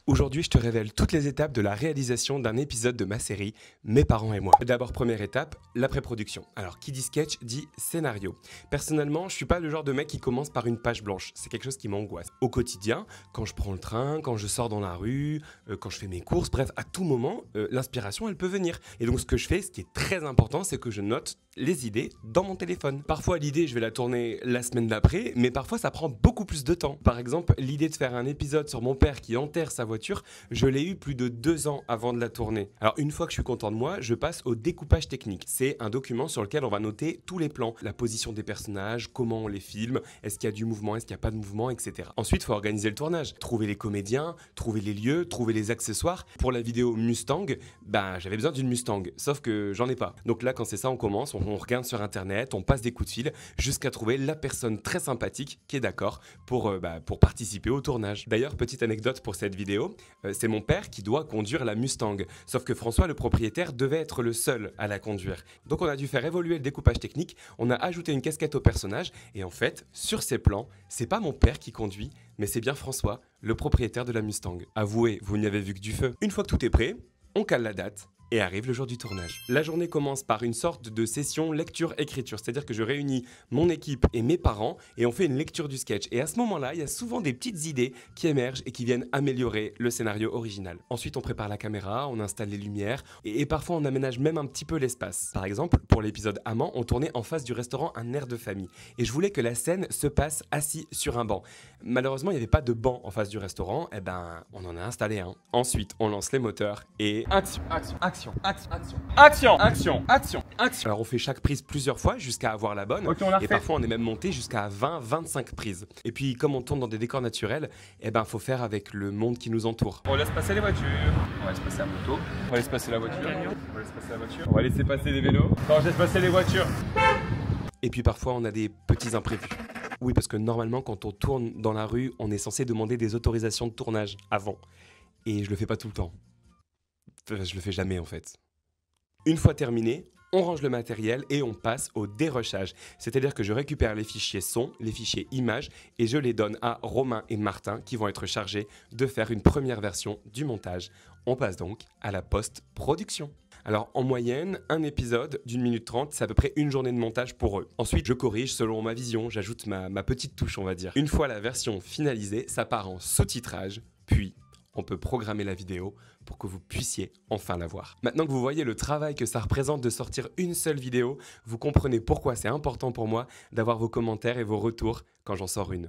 Aujourd'hui, je te révèle toutes les étapes de la réalisation d'un épisode de ma série Mes parents et moi. D'abord, première étape, la pré-production. Alors, qui dit sketch dit scénario. Personnellement, je suis pas le genre de mec qui commence par une page blanche. C'est quelque chose qui m'angoisse. Au quotidien, quand je prends le train, quand je sors dans la rue, quand je fais mes courses, bref, à tout moment, l'inspiration, elle peut venir. Et donc, ce que je fais, ce qui est très important, c'est que je note les idées dans mon téléphone. Parfois, l'idée, je vais la tourner la semaine d'après, mais parfois, ça prend beaucoup plus de temps. Par exemple, l'idée de faire un épisode sur mon père qui enterre sa voiture, je l'ai eu plus de 2 ans avant de la tourner. Alors, une fois que je suis content de moi, je passe au découpage technique. C'est un document sur lequel on va noter tous les plans, la position des personnages, comment on les filme, est-ce qu'il y a du mouvement, est-ce qu'il n'y a pas de mouvement, etc. Ensuite, il faut organiser le tournage, trouver les comédiens, trouver les lieux, trouver les accessoires. Pour la vidéo Mustang, j'avais besoin d'une Mustang, sauf que j'en ai pas. Donc là, quand c'est ça, on commence, on regarde sur internet, on passe des coups de fil jusqu'à trouver la personne très sympathique qui est d'accord pour participer au tournage. D'ailleurs, petite anecdote pour cette vidéo, c'est mon père qui doit conduire la Mustang. Sauf que François, le propriétaire, devait être le seul à la conduire. Donc on a dû faire évoluer le découpage technique, on a ajouté une casquette au personnage, et en fait, sur ces plans, c'est pas mon père qui conduit, mais c'est bien François, le propriétaire de la Mustang. Avouez, vous n'y avez vu que du feu. Une fois que tout est prêt, on cale la date. Et arrive le jour du tournage. La journée commence par une sorte de session lecture-écriture, c'est-à-dire que je réunis mon équipe et mes parents et on fait une lecture du sketch. Et à ce moment-là, il y a souvent des petites idées qui émergent et qui viennent améliorer le scénario original. Ensuite, on prépare la caméra, on installe les lumières et parfois on aménage même un petit peu l'espace. Par exemple, pour l'épisode Amant, on tournait en face du restaurant Un air de famille. Et je voulais que la scène se passe assis sur un banc. Malheureusement, il n'y avait pas de banc en face du restaurant, on en a installé un. Ensuite, on lance les moteurs et... Action. Alors on fait chaque prise plusieurs fois jusqu'à avoir la bonne. Ok, on l'a et fait. parfois on est même monté jusqu'à 20-25 prises. Et puis comme on tourne dans des décors naturels, faut faire avec le monde qui nous entoure. On laisse passer les voitures, on va laisser passer la moto, on va laisser passer la voiture, on va laisser passer la voiture, on va laisser passer les vélos, on laisse passer les voitures. Et puis parfois on a des petits imprévus. Oui, parce que normalement quand on tourne dans la rue, on est censé demander des autorisations de tournage avant. Et je le fais pas tout le temps. Enfin, je le fais jamais en fait. Une fois terminé, on range le matériel et on passe au dérushage. C'est-à-dire que je récupère les fichiers son, les fichiers images et je les donne à Romain et Martin qui vont être chargés de faire une première version du montage. On passe donc à la post-production. Alors en moyenne, un épisode d'1 minute 30, c'est à peu près une journée de montage pour eux. Ensuite, je corrige selon ma vision, j'ajoute ma petite touche on va dire. Une fois la version finalisée, ça part en sous-titrage, puis on peut programmer la vidéo pour que vous puissiez enfin la voir. Maintenant que vous voyez le travail que ça représente de sortir une seule vidéo, vous comprenez pourquoi c'est important pour moi d'avoir vos commentaires et vos retours quand j'en sors une.